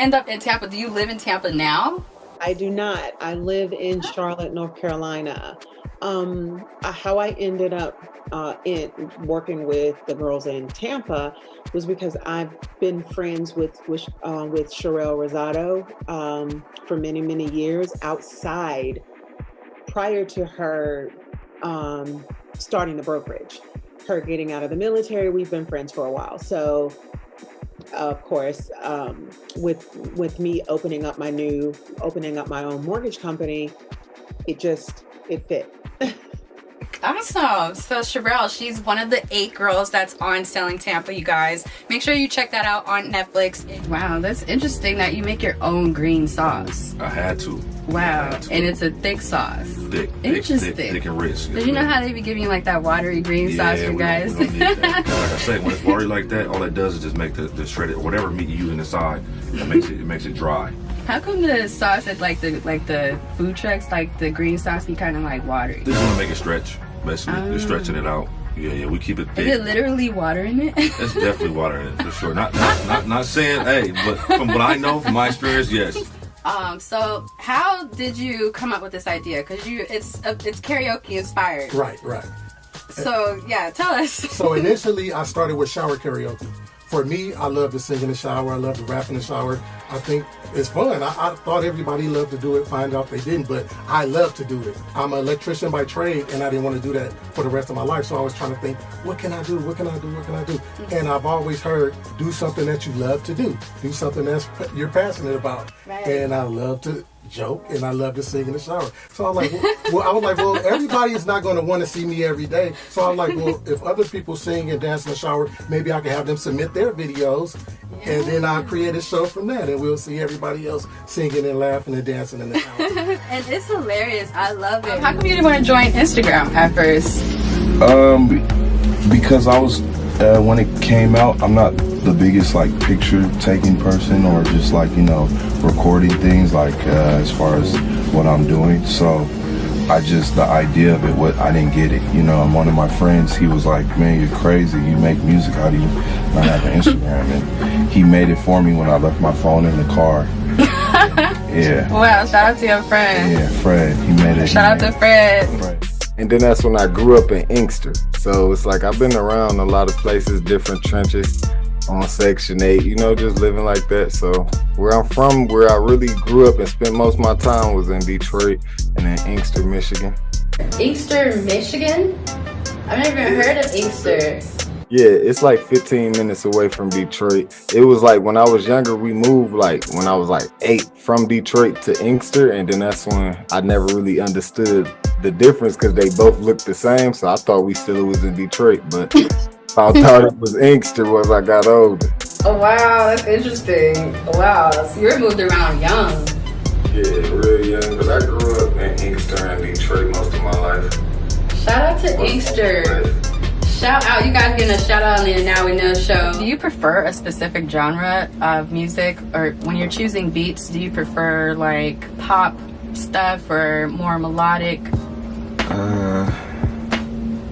end up in Tampa? Do you live in Tampa now? I do not. I live in Charlotte, North Carolina. How I ended up in working with the girls in Tampa was because I've been friends with Sherelle Rosado for many, many years outside prior to her starting the brokerage. Her getting out of the military, we've been friends for a while. So of course, with me opening up my own mortgage company, it fit. Awesome. So Sherelle, she's one of the 8 girls that's on Selling Tampa, you guys. Make sure you check that out on Netflix. Wow, that's interesting that you make your own green sauce. I had to. Wow. And it's a thick sauce. Interesting. Thick and rich. Did you know how they be giving you like that watery green sauce, you guys? We don't need that. Like I say, when it's watery like that, all it does is just make the shredded, whatever meat you use inside, it makes it dry. How come the sauce at like the food trucks, like the green sauce, be kind of like watery? They just want to make it stretch. Basically, they're stretching it out. Yeah, we keep it thick. Is it literally water in it? It's definitely water in it for sure. Not saying, hey, but from what I know, from my experience, yes. So how did you come up with this idea? Because it's karaoke inspired. Right. So yeah, tell us. So initially, I started with shower karaoke. For me, I love to sing in the shower. I love to rap in the shower. I think it's fun. I thought everybody loved to do it, find out they didn't, but I love to do it. I'm an electrician by trade, and I didn't want to do that for the rest of my life. So I was trying to think, what can I do? And I've always heard, do something that you love to do. Do something that's you're passionate about. Right. And I love to joke, and I love to sing in the shower. So I'm like, well, everybody is not going to want to see me every day. So I'm like, well, if other people sing and dance in the shower, maybe I can have them submit their videos, and then I'll create a show from that, and we'll see everybody else singing and laughing and dancing in the shower. And it's hilarious. I love it. How come you didn't want to join Instagram at first? Because I was when it came out, I'm not the biggest like picture taking person or just like, recording things like as far as what I'm doing. So the idea of it, I didn't get it. And one of my friends, he was like, man, you're crazy. You make music. How do you not have an Instagram? And he made it for me when I left my phone in the car. Yeah. Wow, shout out to your friend. Yeah, Fred. He made it. Shout out to Fred. Right. And then that's when I grew up in Inkster. So it's like I've been around a lot of places, different trenches on Section 8, just living like that. So where I'm from, where I really grew up and spent most of my time was in Detroit and in Inkster, Michigan. Inkster, Michigan? I've never even heard of Inkster. Yeah, it's like 15 minutes away from Detroit. It was like when I was younger, we moved like when I was like 8 from Detroit to Inkster, and then that's when I never really understood the difference because they both looked the same. So I thought we still was in Detroit, but I thought it was Inkster as I got older. Oh wow, that's interesting. Wow, so you were moved around young. Yeah, real young, but I grew up in Inkster and Detroit most of my life. Shout out to Inkster. Shout out, you guys getting a shout out on the Now We Know show. Do you prefer a specific genre of music, or when you're choosing beats, do you prefer like pop stuff or more melodic?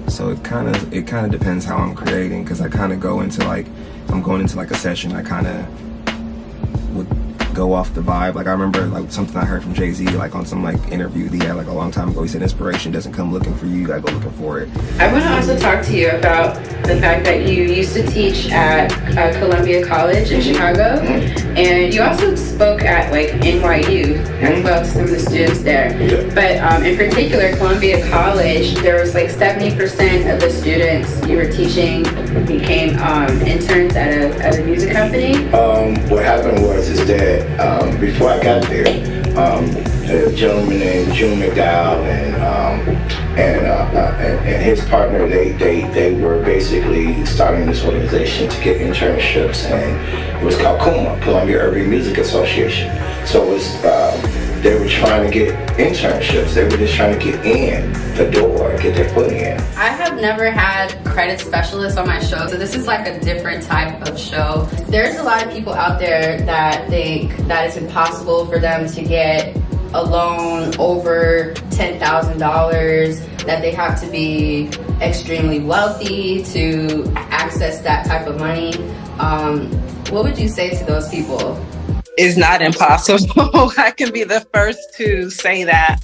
So it kind of depends how I'm creating, because I kind of go into like, I'm going into like a session, I kind of would go off the vibe. Like I remember like something I heard from Jay-Z, like on some like interview he had like a long time ago. He said inspiration doesn't come looking for you, you gotta go looking for it. I want to also talk to you about the fact that you used to teach at Columbia College in Chicago, and you also spoke at like NYU as well to some of the students there. But in particular, Columbia College, there was like 70% of the students you were teaching became interns at a music company. What happened was that before I got there, a gentleman named June McDowell and his partner, they were basically starting this organization to get internships, and it was called CUMA, Columbia Urban Music Association. So it was, they were trying to get internships. They were just trying to get in the door, get their foot in. I have never had credit specialists on my show, so this is like a different type of show. There's a lot of people out there that think that it's impossible for them to get a loan over $10,000, that they have to be extremely wealthy to access that type of money. What would you say to those people? is not impossible. I can be the first to say that.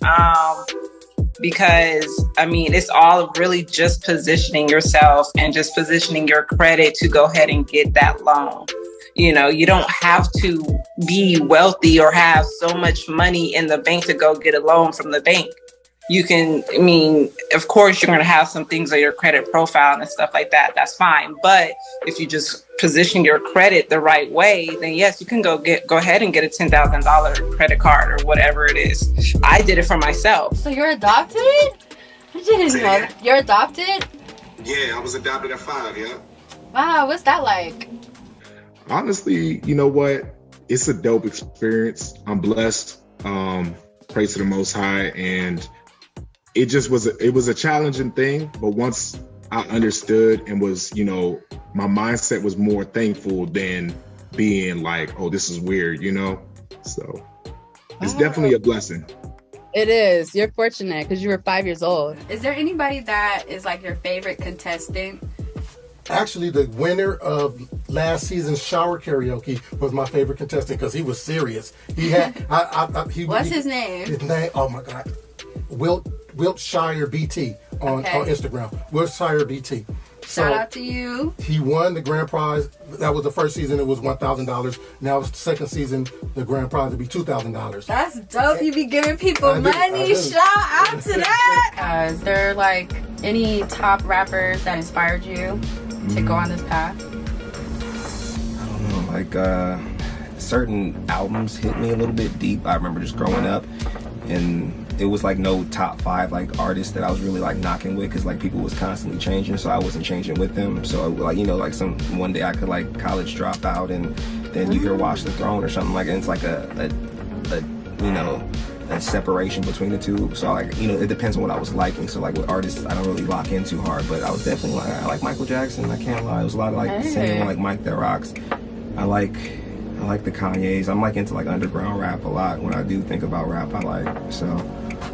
Because I mean, it's all really just positioning yourself and just positioning your credit to go ahead and get that loan. You know, you don't have to be wealthy or have so much money in the bank to go get a loan from the bank. You can, I mean, of course, you're going to have some things on your credit profile and stuff like that. That's fine. But if you just position your credit the right way, then yes, you can go ahead and get a $10,000 credit card or whatever it is. I did it for myself. So you're adopted? I didn't know. You're adopted? Yeah, I was adopted at 5, yeah. Wow, what's that like? Honestly, you know what? It's a dope experience. I'm blessed. Praise to the Most High. And it was a challenging thing, but once I understood and was, you know, my mindset was more thankful than being like, oh, this is weird, you know? So it's definitely a blessing. It is. You're fortunate because you were 5 years old. Is there anybody that is like your favorite contestant? Actually, the winner of last season's shower karaoke was my favorite contestant because he was serious. He had, What's his name? His name, oh my God, Wiltshire BT on Instagram. Wiltshire BT. Shout out to you. He won the grand prize. That was the first season. It was $1,000. Now it's the second season. The grand prize would be $2,000. That's dope. You be giving people money. Shout out to that. Is there like any top rappers that inspired you to go on this path? I don't know. Like certain albums hit me a little bit deep. I remember just growing up, and it was like no top 5 like artists that I was really like knocking with, because like people was constantly changing, so I wasn't changing with them. So like, you know, like one day I could like college drop out, and then you hear Watch the Throne or something like that. And it's like a you know, a separation between the two. So like, you know, it depends on what I was liking. So like with artists, I don't really lock in too hard, but I was definitely like, I like Michael Jackson. I can't lie. It was a lot of like singing like Mike That Rocks. I like the Kanye's. I'm like into like underground rap a lot. When I do think about rap, I like, so.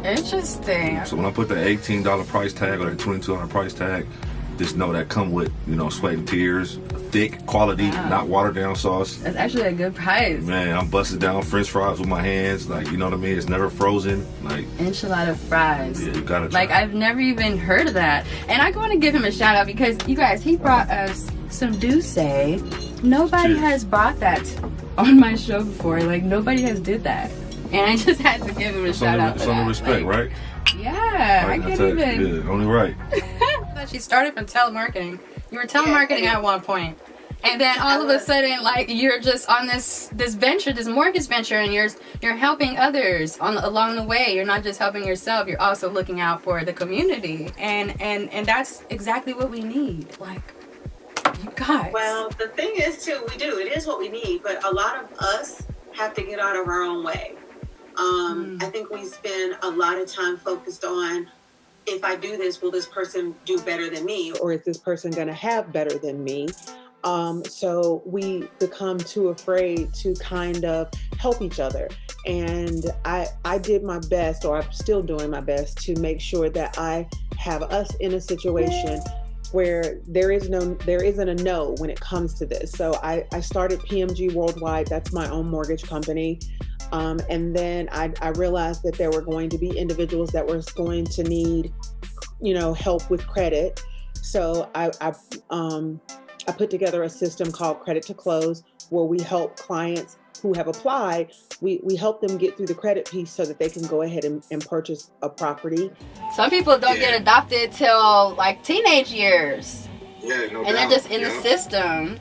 Interesting. So when I put the $18 price tag or the $22 price tag, just know that come with, you know, sweat and tears, thick quality, not watered down sauce. That's actually a good price. Man, I'm busting down French fries with my hands, like, you know what I mean? It's never frozen. Like enchilada fries. Yeah, you gotta try. Like, I've never even heard of that. And I want to give him a shout out because you guys, he brought us some Tues. Nobody has brought that on my show before. Like, nobody has did that. And I just had to give him a shout out for that. Some respect, like, right? Yeah, I can't even. Yeah, only right. But she started from telemarketing. You were telemarketing at one point. And then all of a sudden, like, you're just on this venture, this mortgage venture, and you're helping others along the way. You're not just helping yourself, you're also looking out for the community. And that's exactly what we need. Like, you guys. Well, the thing is, too, we do. It is what we need, but a lot of us have to get out of our own way. I think we spend a lot of time focused on, if I do this, will this person do better than me? Or is this person going to have better than me? So we become too afraid to kind of help each other. And I did my best, or I'm still doing my best, to make sure that I have us in a situation where there isn't a no when it comes to this. So I started PMG Worldwide. That's my own mortgage company. And then I realized that there were going to be individuals that were going to need, you know, help with credit. So I put together a system called Credit to Close, where we help clients who have applied. We help them get through the credit piece so that they can go ahead and purchase a property. Some people don't get adopted till like teenage years. Yeah, no doubt. And they're just in the system.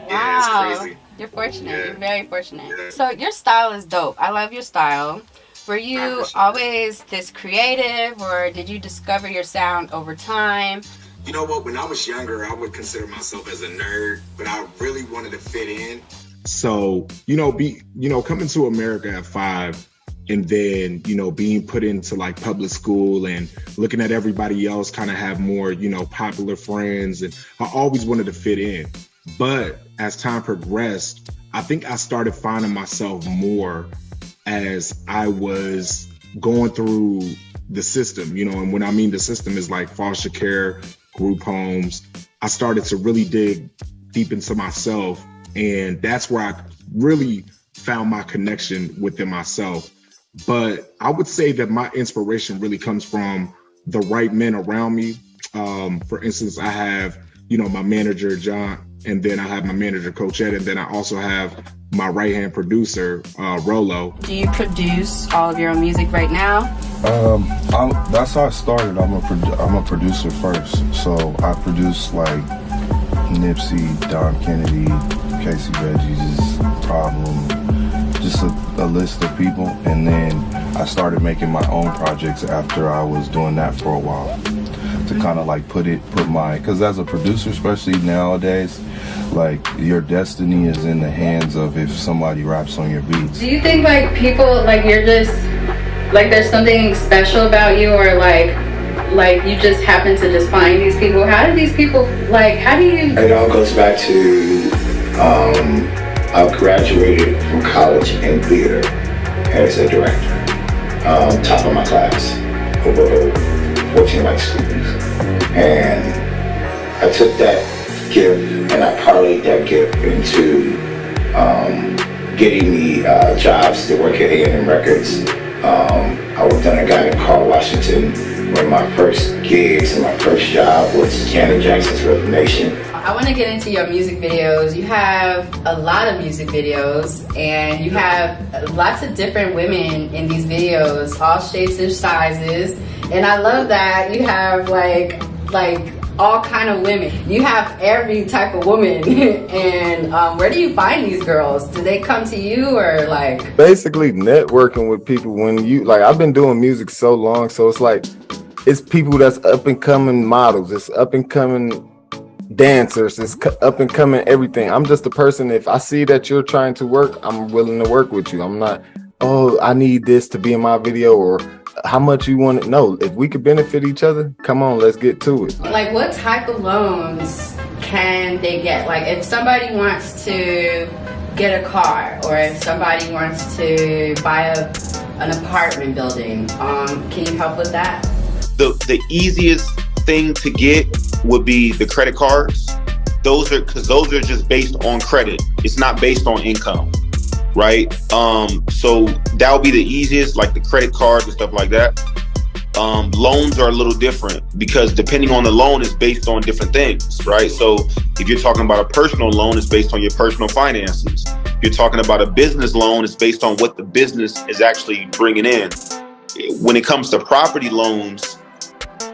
Yeah, Wow. it's crazy. You're fortunate. Yeah. You're very fortunate. Yeah. So your style is dope. I love your style. Were you always this creative, or did you discover your sound over time? You know what? When I was younger, I would consider myself as a nerd, but I really wanted to fit in. So, coming to America at 5, and then, being put into like public school and looking at everybody else kind of have more, popular friends. And I always wanted to fit in. But as time progressed, I think I started finding myself more as I was going through the system, and when I mean the system is like foster care, group homes. I started to really dig deep into myself. And that's where I really found my connection within myself. But I would say that my inspiration really comes from the right men around me. For instance, I have, my manager, John, and then I have my manager, Coach Ed, and then I also have my right-hand producer, Rolo. Do you produce all of your own music right now? That's how I started. I'm a producer first. So I produce like Nipsey, Don Kennedy, Casey Reggie's Problem, just a list of people. And then I started making my own projects after I was doing that for a while, to kind of like because as a producer, especially nowadays, like your destiny is in the hands of if somebody raps on your beats. Do you think like people, like you're just, like there's something special about you, or like you just happen to just find these people? How do these people, how do you? It all goes back to, I graduated from college in theater as a director, top of my class, over 14 white students. And I took that gift and I parlayed that gift into getting me jobs to work at A&M Records. I worked on a guy named Carl Washington. One of my first gigs and my first job was Janet Jackson's Rhythm Nation. I want to get into your music videos. You have a lot of music videos, and you have lots of different women in these videos, all shapes and sizes. And I love that you have like all kind of women. You have every type of woman. And where do you find these girls? Do they come to you, or like? Basically networking with people. When you I've been doing music so long, so it's people that's up and coming models, it's up and coming dancers, it's up and coming everything. I'm just a person, if I see that you're trying to work, I'm willing to work with you. I'm not, oh, I need this to be in my video, or how much you want it. No, if we could benefit each other, come on, let's get to it. Like, what type of loans can they get? Like, if somebody wants to get a car, or if somebody wants to buy an apartment building, can you help with that? The easiest thing to get would be the credit cards. Those are just based on credit. It's not based on income, right? So that would be the easiest, like the credit cards and stuff like that. Loans are a little different because depending on the loan, it's based on different things, right? So if you're talking about a personal loan, it's based on your personal finances. If you're talking about a business loan, it's based on what the business is actually bringing in. When it comes to property loans,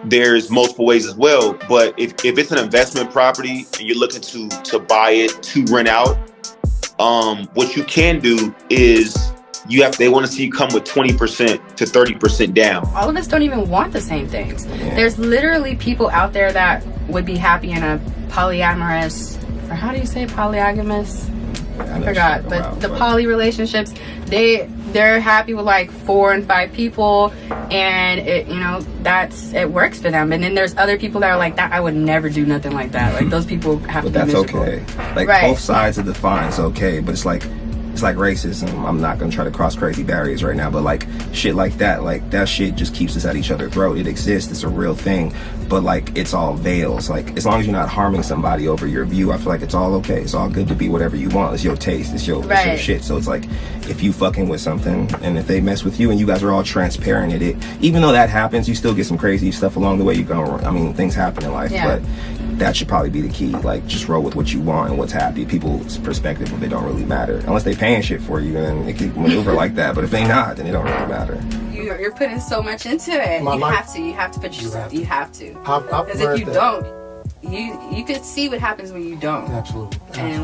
there's multiple ways as well. But if it's an investment property and you're looking to buy it to rent out, what you can do is they want to see you come with 20% to 30% down. All of us don't even want the same things. There's literally people out there that would be happy in a polyamorous, or how do you say polygamous? I forgot, but the poly relationships, they're happy with like 4 and 5 people, and it works for them. And then there's other people that are like that. I would never do nothing like that. Like those people have to be miserable. Okay. Like right. Both sides of the fine's okay, but it's like racism. I'm not gonna try to cross crazy barriers right now, but like shit like that shit just keeps us at each other's throat. It exists, it's a real thing, but like it's all veils. Like as long as you're not harming somebody over your view, I feel like it's all okay. It's all good to be whatever you want. It's your taste, it's your shit. So it's like if you fucking with something and if they mess with you and you guys are all transparent at it, even though that happens, you still get some crazy stuff along the way you go. I mean, things happen in life, but that should probably be the key. Like just roll with what you want and what's happy. People's perspective, if they don't really matter, unless they paying shit for you, and it can maneuver like that. But if they not, then it don't really matter. You're putting so much into it. You have to put yourself. You have to. Because if you don't, you could see what happens when you don't. Absolutely. And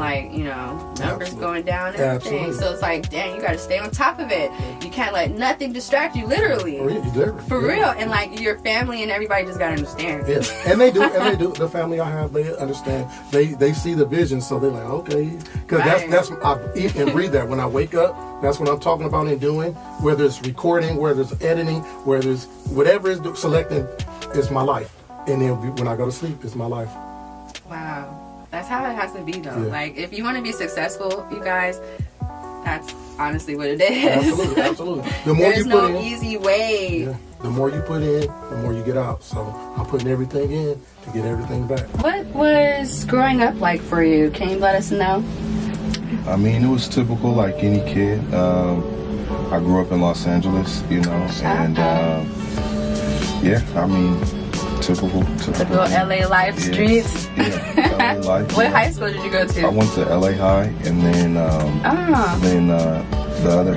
numbers going down and everything. Absolutely. So it's like, dang, you got to stay on top of it. You can't let nothing distract you, literally. For real. And like your family and everybody just got to understand. Yeah. And they do. The family I have, they understand. They see the vision, so they're like, okay. Because that's I eat and breathe that. When I wake up, that's what I'm talking about and doing. Whether it's recording, whether it's editing, whether it's whatever is selecting, it's my life. And then when I go to sleep, it's my life. Wow. That's how it has to be, though. Yeah. Like, if you want to be successful, you guys, that's honestly what it is. Absolutely. There's no easy way. Yeah. The more you put in, the more you get out. So I'm putting everything in to get everything back. What was growing up like for you? Can you let us know? I mean, it was typical like any kid. I grew up in Los Angeles, you know, and yeah, I mean, typical LA life streets. Yeah, LA life. What high school did you go to? I went to LA High, and then the other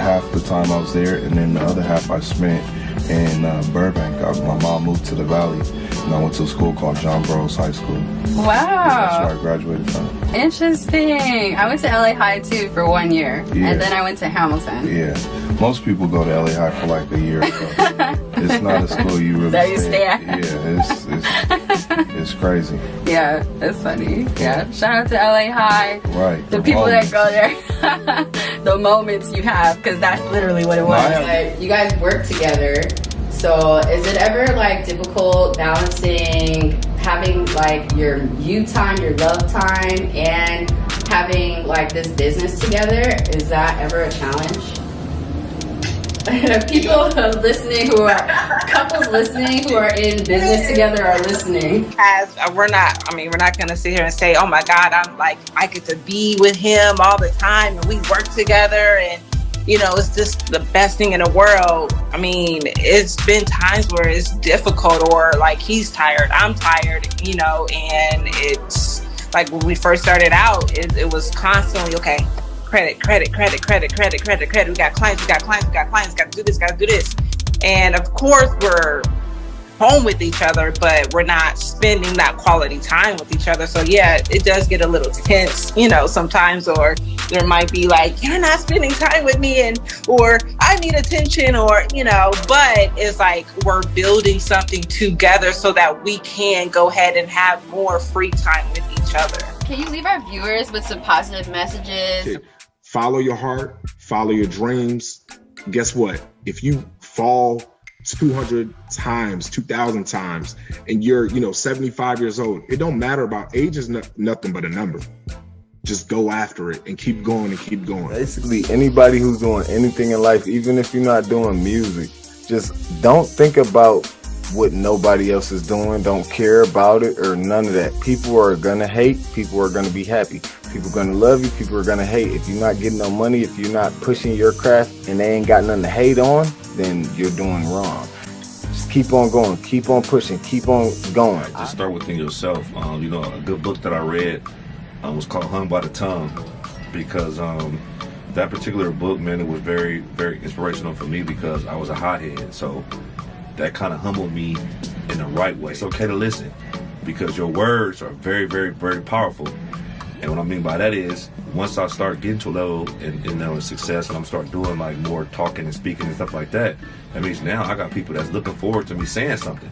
half the time I was there, and then the other half I spent in Burbank. My mom moved to the Valley, and I went to a school called John Burroughs High School. Wow. That's where I graduated from. Interesting. I went to LA High too for 1 year, and then I went to Hamilton. Yeah, most people go to LA High for like a year. So it's not a school you really stay at. Yeah, it's crazy. Yeah, it's funny. Yeah, shout out to LA High. Right. The people that go there, the moments you have, because that's literally what it was. You guys work together. So is it ever like difficult balancing having like your you time, your love time, and having like this business together? Is that ever a challenge? People listening who are couples listening who are in business together are listening. As we're not gonna sit here and say, oh my God, I get to be with him all the time and we work together and you know, it's just the best thing in the world. I mean, it's been times where it's difficult or like he's tired, I'm tired, you know, and it's like when we first started out, it was constantly, okay, credit. We got clients, gotta do this. And of course we're home with each other, but we're not spending that quality time with each other. So yeah, it does get a little tense, you know, sometimes, or there might be like, you're not spending time with me, or I need attention, or, you know, but it's like we're building something together so that we can go ahead and have more free time with each other. Can you leave our viewers with some positive messages? Follow your heart, follow your dreams. Guess what? If you fall 200 times, 2,000 times, and you're, 75 years old, it don't matter about age is nothing but a number. Just go after it and keep going and keep going. Basically, anybody who's doing anything in life, even if you're not doing music, just don't think about what nobody else is doing. Don't care about it or none of that. People are gonna hate. People are gonna be happy. People are gonna love you. People are gonna hate. If you're not getting no money, if you're not pushing your craft and they ain't got nothing to hate on, then you're doing wrong. Just keep on going, keep on pushing, keep on going. Just start within yourself. A good book that I read was called Hung by the Tongue, because that particular book, man, it was very, very inspirational for me because I was a hothead. So that kind of humbled me in the right way. It's okay to listen because your words are very, very, very powerful. And what I mean by that is, once I start getting to a level in success and I'm start doing like more talking and speaking and stuff like that, that means now I got people that's looking forward to me saying something.